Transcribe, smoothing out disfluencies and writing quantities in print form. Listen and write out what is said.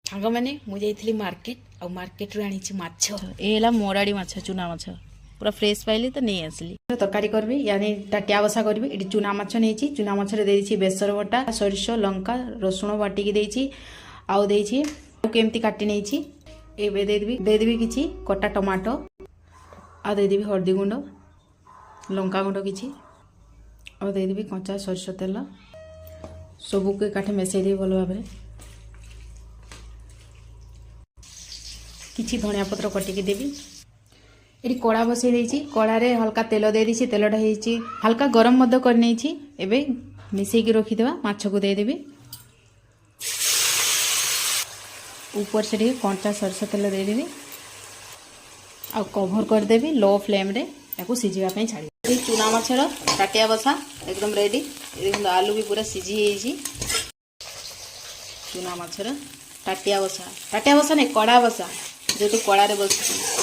सांग मैंने मुझे मार्केट आ मार्केट रू आनी माछ ये मोराड़ी माछ चुना माछ पूरा फ्रेश पाइली तो नहीं आसली तरकारी करबी यानी टाटिया बसा करबी ये चुना माछ नहीं चुना माछ देछि बेसर बटा सरिष लंका रसुण बाटिकी देछि आउ देछि केमती काटी नहीं ए देदेवी किछि कटा टमाटो आ देदेवी हल्दी गुंड लंका गुंड किछि आ देदेवी कंचा सरिष तेल सबुक काठी मिसई देवी भल भाव किछि धनिया पत्र कटिकी देवी ये कड़ा बसई देछि कड़ारे हल्का तेल दे देछि तेलटा हेछि हल्का गरम मध्य कर नेछि एबे मिसेकी रखिदेवा माछ को दे देबी ऊपर से ଟିକେ कंचा सरस तेल दे देबी आ कवर कर देबी लो फ्लेम रे याको सिझिबा पई छाड़ी चुना माछर टाटिया बसा एकदम रेडी देखो आलू भी पूरा सिझी हेछि चुना माछर टाटिया बसा नहीं कड़ा बसा जो तो कड़ा रे बस